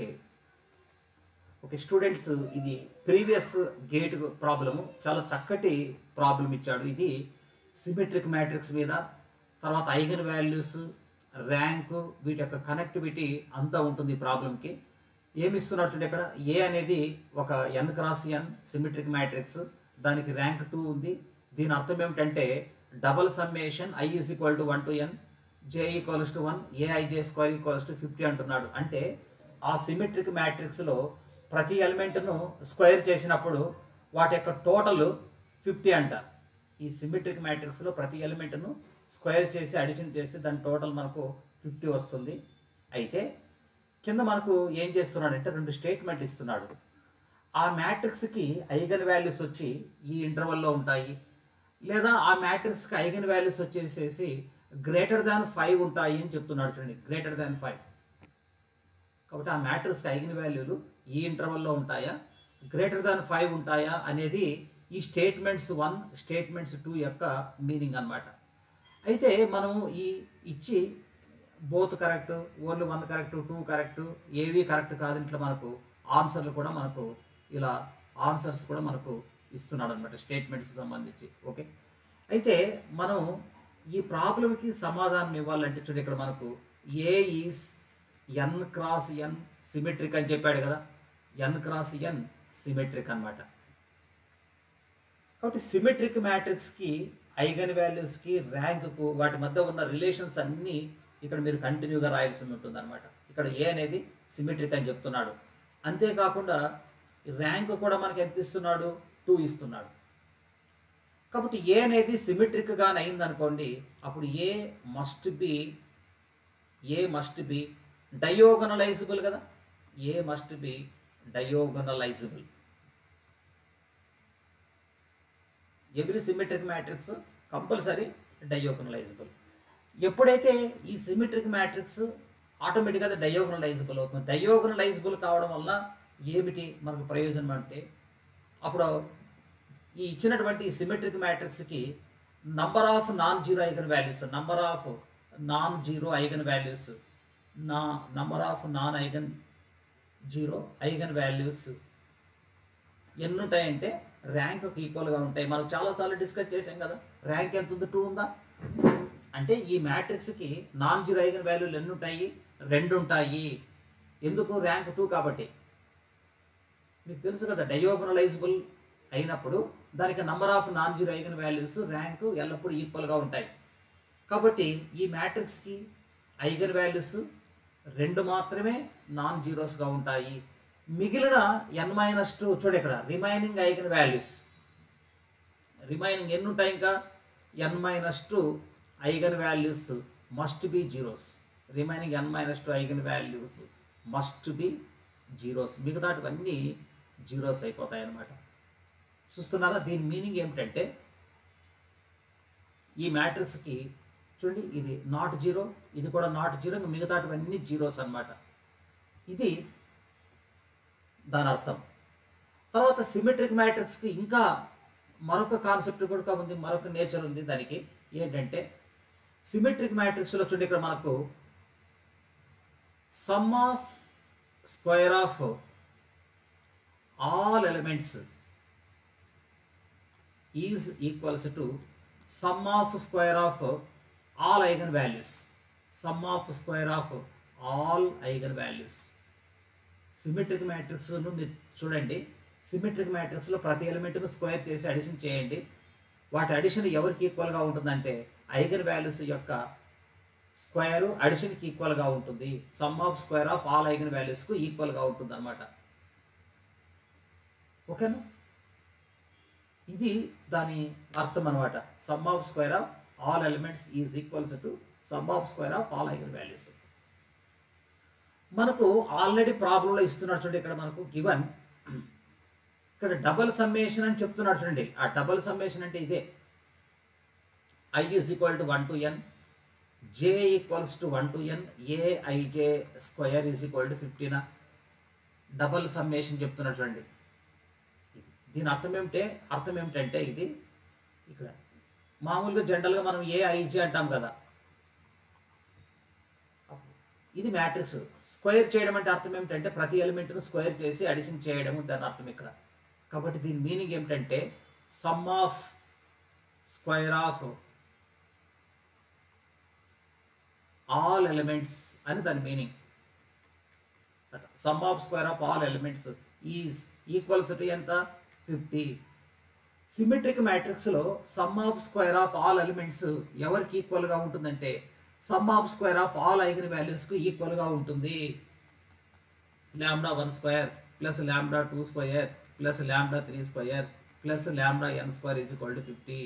Okay okay students, ఇది previous gate problem, చాలా చక్కటి ప్రాబ్లం ఇచ్చాడు. ఇది సిమెట్రిక్ మ్యాట్రిక్స్ మీద, తర్వాత ఐగన్ వాల్యూస్, ర్యాంకు, వీటి యొక్క కనెక్టివిటీ అంతా ఉంటుంది ఈ ప్రాబ్లంకి. ఏమి ఇస్తున్నట్టు ఇక్కడ ఏ అనేది ఒక n cross n symmetric matrix, దానికి ర్యాంక్ 2 ఉంది. దీని అర్థం ఏమిటంటే double summation i is equal to 1 to n j equals to 1 aij square equals to 50 అంటున్నాడు. అంటే ఆ సిమెట్రిక్ మ్యాట్రిక్స్లో ప్రతి ఎలిమెంట్ను స్క్వేర్ చేసినప్పుడు వాటి యొక్క టోటల్ 50 అంట. ఈ సిమెట్రిక్ మ్యాట్రిక్స్లో ప్రతి ఎలిమెంట్ను స్క్వేర్ చేసి అడిషన్ చేస్తే దాని టోటల్ మనకు 50 వస్తుంది. అయితే కింద మనకు ఏం చేస్తున్నాడంటే రెండు స్టేట్మెంట్లు ఇస్తున్నాడు. ఆ మ్యాట్రిక్స్కి ఐగన్ వాల్యూస్ వచ్చి ఈ ఇంటర్వల్లో ఉంటాయి, లేదా ఆ మ్యాట్రిక్స్కి ఐగన్ వాల్యూస్ వచ్చేసేసి గ్రేటర్ దాన్ 5 ఉంటాయి అని చెప్తున్నాడు. చూడండి, గ్రేటర్ దాన్ 5. కాబట్టి ఆ మ్యాట్రిక్స్కి ఐగన్ వాల్యూలు ఈ ఇంటర్వల్లో ఉంటాయా, గ్రేటర్ దాన్ 5 ఉంటాయా అనేది ఈ స్టేట్మెంట్స్ 1 స్టేట్మెంట్స్ 2 యొక్క మీనింగ్ అన్నమాట. అయితే మనము ఈ ఇచ్చి both correct, only 1 correct, 2 correct, ఏవి కరెక్ట్ కాదు, ఇట్లా మనకు ఆన్సర్లు కూడా మనకు ఇలా ఆన్సర్స్ కూడా మనకు ఇస్తున్నాడు అనమాట స్టేట్మెంట్స్కి సంబంధించి. ఓకే, అయితే మనం ఈ ప్రాబ్లంకి సమాధానం ఇవ్వాలంటే చూడండి, ఇక్కడ మనకు A is n cross n symmetric అని చెప్పాడు కదా, n క్రాస్ n సిమెట్రిక్ అనమాట. కాబట్టి సిమెట్రిక్ మ్యాట్రిక్స్కి ఐగన్ వాల్యూస్కి ర్యాంక్కు వాటి మధ్య ఉన్న రిలేషన్స్ అన్నీ ఇక్కడ మీరు కంటిన్యూగా రాయాల్సి ఉంటుంది అనమాట. ఇక్కడ ఏ అనేది సిమెట్రిక్ అని చెప్తున్నాడు. అంతేకాకుండా ర్యాంక్ కూడా మనకి ఎంత ఇస్తున్నాడు, 2 ఇస్తున్నాడు. కాబట్టి ఏ అనేది సిమెట్రిక్గా అయింది అనుకోండి, అప్పుడు ఏ మస్ట్ బి డయోగనలైజబుల్ కదా, A must be diagonalizable. Every symmetric matrix compulsory diagonalizable. ఎప్పుడైతే ఈ సిమెట్రిక్ మ్యాట్రిక్స్ ఆటోమేటిక్గా డయోగనలైజబుల్ అవుతుంది. డయోగనలైజబుల్ కావడం వల్ల ఏమిటి మనకు ప్రయోజనం అంటే, అప్పుడు ఈ ఇచ్చినటువంటి సిమెట్రిక్ మ్యాట్రిక్స్కి number of non zero eigenvalues, number of non zero eigenvalues, number of non eigen zero eigenvalues ఎన్ని ఉంటాయంటే ర్యాంక్కి ఈక్వల్గా ఉంటాయి. మనం చాలాసార్లు డిస్కస్ చేసాం కదా, ర్యాంక్ ఎంత ఉంది, 2 ఉందా. అంటే ఈ మ్యాట్రిక్స్కి నాన్ జీరో ఐగన్ వాల్యూలు ఎన్ని ఉంటాయి, 2 ఉంటాయి. ఎందుకు, ర్యాంక్ 2 కాబట్టి. మీకు తెలుసు కదా, డయోగనలైజబుల్ అయినప్పుడు దానికి number of non zero eigen values, rank ఎల్లప్పుడూ ఈక్వల్గా ఉంటాయి. కాబట్టి ఈ మ్యాట్రిక్స్కి ఐగన్ వాల్యూస్ 2 మాత్రమే నాన్ జీరోస్గా ఉంటాయి. మిగిలిన n-2 చూడ ఇక్కడ రిమైనింగ్ ఐగన్ వాల్యూస్, రిమైనింగ్ ఎన్ని ఉంటాయి, ఇంకా n-2 eigenvalues must be zeros. Remaining n-2 eigenvalues must be zeros. మిగతాటివన్నీ జీరోస్ అయిపోతాయి అన్నమాట. చూస్తున్నారా, దీని మీనింగ్ ఏమిటంటే ఈ మ్యాట్రిక్స్కి చూడండి, ఇది నాట్ జీరో, ఇది కూడా నాట్ జీరో, ఇంకా మిగతాటివన్నీ జీరోస్ అన్నమాట. ఇది దాని అర్థం. తర్వాత సిమెట్రిక్ మ్యాట్రిక్స్కి ఇంకా మరొక కాన్సెప్ట్ కూడా ఉంది, మరొక నేచర్ ఉంది దానికి. ఏంటంటే సిమెట్రిక్ మ్యాట్రిక్స్లో చూడండి, ఇక్కడ మనకు sum of square of all elements is equals to sum of square of all eigenvalues, sum of square of all eigenvalues. Symmetric మ్యాట్రిక్స్ను మీరు చూడండి, సిమెట్రిక్ మ్యాట్రిక్స్లో ప్రతి ఎలిమెంట్ను స్క్వేర్ చేసి అడిషన్ చేయండి. వాటి అడిషన్ ఎవరికి ఈక్వల్గా ఉంటుందంటే ఐగన్ వాల్యూస్ యొక్క స్క్వేరు అడిషన్కి ఈక్వల్గా ఉంటుంది. Sum of square of all eigen వాల్యూస్కు ఈక్వల్గా ఉంటుంది అనమాట. ఓకేనా, ఇది దాని అర్థం అనమాట. Sum of square of all elements is equals to sum of square of all eigenvalues. మనకు ఆల్రెడీ ప్రాబ్లంలో ఇస్తున్నాడు చూడండి, ఇక్కడ మనకు గివన్, ఇక్కడ డబల్ సమ్మేషన్ అని చెప్తున్నాడు చూడండి. ఆ డబల్ సమ్మేషన్ అంటే ఇదే, i is equal to 1 to n, j equals to 1 to n, aij square is equal to 15. Double summation చెప్తున్నాడు చూడండి. దీని అర్థం ఏమిటంటే ఇది ఇక్కడ మామూలుగా జనరల్గా మనం aij అంటాం కదా, ఇది మ్యాట్రిక్స్. స్క్వేర్ చేయడం అంటే అర్థం ఏమిటంటే ప్రతి ఎలిమెంట్ను స్క్వేర్ చేసి అడిషన్ చేయడం దాని అర్థం ఇక్కడ. కాబట్టి దీని మీనింగ్ ఏమిటంటే sum of square of all elements అని దాని meaning. Sum of square of all elements is equals to ఎంత 50. సిమెట్రిక్ మ్యాట్రిక్స్లో sum of square of all elements ఎవరికి ఈక్వల్గా ఉంటుందంటే sum of square of all eigen వాల్యూస్కి ఈక్వల్గా ఉంటుంది. λ1 square plus λ2 square plus λ3 square plus λn² is equal to 50.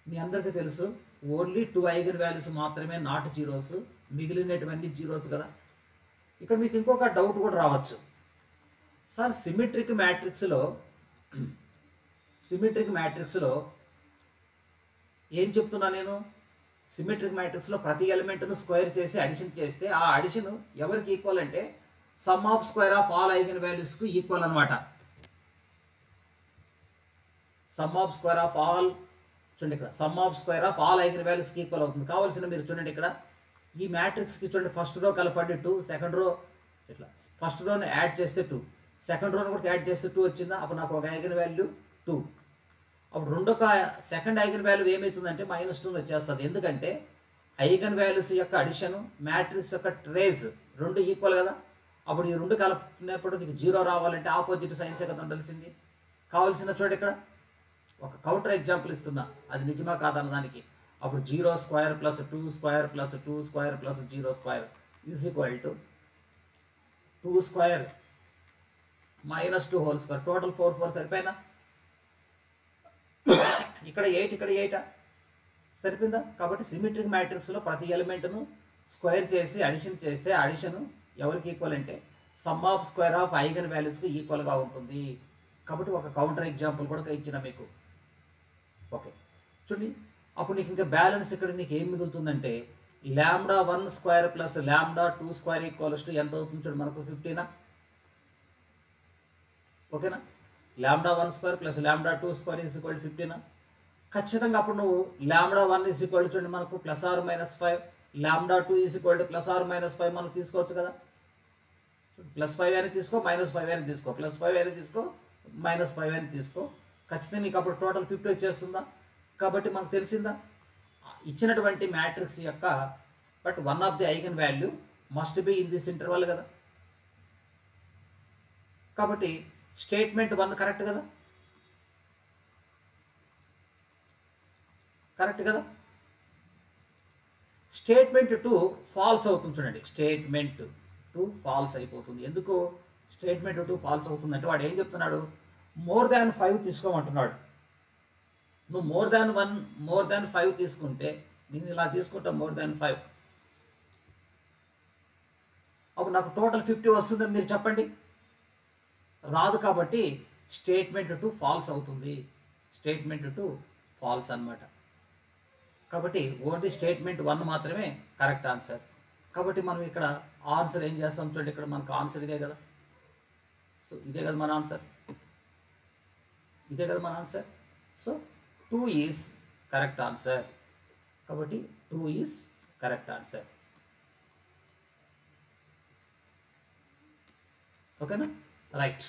మీ అందరికీ తెలుసు ఓన్లీ 2 ఐగన్ వాల్యూస్ మాత్రమే నాట్ జీరోస్, మిగిలినటువంటి జీరోస్ కదా. ఇక్కడ మీకు ఇంకొక డౌట్ కూడా రావచ్చు, సార్ సిమెట్రిక్ మ్యాట్రిక్స్లో ఏం చెప్తున్నా నేను, సిమెట్రిక్ మ్యాట్రిక్స్లో ప్రతి ఎలిమెంట్ను స్క్వేర్ చేసి అడిషన్ చేస్తే ఆ అడిషన్ ఎవరికి ఈక్వల్ అంటే sum of square of all eigen వాల్యూస్కు ఈక్వల్ అనమాట. Sum of square of all చూడండి ఇక్కడ sum of square of all eigen వాల్యూస్కి ఈక్వల్ అవుతుంది. కావాల్సిన మీరు చూడండి ఇక్కడ ఈ మ్యాట్రిక్స్కి చూడండి ఫస్ట్ రో కలపండి 2, సెకండ్ రో ఇట్లా ఫస్ట్ రోని యాడ్ చేస్తే 2, సెకండ్ రోని కూడా యాడ్ చేస్తే 2 వచ్చిందా, అప్పుడు నాకు ఒక ఐగన్ వాల్యూ 2. అప్పుడు సెకండ్ ఐగన్ వాల్యూ ఏమవుతుందంటే -2 వచ్చేస్తుంది. ఎందుకంటే ఐగన్ వాల్యూస్ యొక్క అడిషన్ మ్యాట్రిక్స్ యొక్క ట్రేస్ రెండు ఈక్వల్ కదా. అప్పుడు ఈ రెండు కలిపినప్పుడు నీకు 0 రావాలంటే ఆపోజిట్ సైన్సే కదా ఉండాల్సింది. కావాల్సిన చూడండి ఇక్కడ ఒక కౌంటర్ ఎగ్జాంపుల్ ఇస్తున్నా, అది నిజమా కాదన్న దానికి. అప్పుడు 0² + 2² + 2² + 0² is equal to 2² - 2 whole square, total 4 సరిపోయినా. ఇక్కడ 8 ఇక్కడ 8 సరిపోయిందా. కాబట్టి సిమెట్రిక్ మ్యాట్రిక్స్లో ప్రతి ఎలిమెంట్ను స్క్వేర్ చేసి అడిషన్ చేస్తే అడిషన్ ఎవరికి ఈక్వల్ అంటే sum of square of eigen వాల్యూస్కి ఈక్వల్గా ఉంటుంది. కాబట్టి ఒక కౌంటర్ ఎగ్జాంపుల్ కూడా ఇచ్చిన మీకు. ఓకే చూడండి, అప్పుడు నీకు ఇంకా బ్యాలెన్స్ ఇక్కడ నీకు ఏం మిగులుతుందంటే λ1² + λ2² ఈక్వల్స్ టు ఎంత అవుతుంది చూడండి మనకు 50నా. ఓకేనా, λ1² + λ2² ఈజ్ ఈక్వల్ టు 50నా. ఖచ్చితంగా అప్పుడు నువ్వు λ1 ఈజ్ ఈక్వల్ చూడండి మనకు +or - 5, λ2 is equal to +or - 5 మనం తీసుకోవచ్చు కదా. +5 అని తీసుకో, -5 అని తీసుకో, +5 అని తీసుకో, -5 అని తీసుకో. ఖచ్చితంగా నీకు అప్పుడు టోటల్ 50 వచ్చేస్తుందా. కాబట్టి మనకు తెలిసిందా ఇచ్చినటువంటి మ్యాట్రిక్స్ యొక్క but one of the eigen value must be in this interval కదా. కాబట్టి స్టేట్మెంట్ 1 కరెక్ట్ కదా, కరెక్ట్ కదా. స్టేట్మెంట్ 2 ఫాల్స్ అవుతుంది చూడండి, స్టేట్మెంట్ 2 ఫాల్స్ అయిపోతుంది. ఎందుకు స్టేట్మెంట్ 2 ఫాల్స్ అవుతుందంటే వాడు ఏం చెప్తున్నాడు, (5) తీసుకోమంటున్నాడు. నువ్వు (1) 5 తీసుకుంటే నేను ఇలా తీసుకుంటాం (5), అప్పుడు నాకు టోటల్ 50 వస్తుందని మీరు చెప్పండి. రాదు. కాబట్టి స్టేట్మెంట్ 2 ఫాల్స్ అవుతుంది. స్టేట్మెంట్ 2 ఫాల్స్ అన్నమాట. కాబట్టి ఓన్లీ స్టేట్మెంట్ 1 మాత్రమే కరెక్ట్ ఆన్సర్. కాబట్టి మనం ఇక్కడ ఆన్సర్ ఏం చేస్తాం చూడండి, ఇక్కడ మనకు ఆన్సర్ ఇదే కదా. సో ఇదే కదా మన ఆన్సర్, ఇదే కదా మన answer. So 2 is correct answer. కాబట్టి 2 ఈజ్ కరెక్ట్ ఆన్సర్. ఓకేనా, రైట్.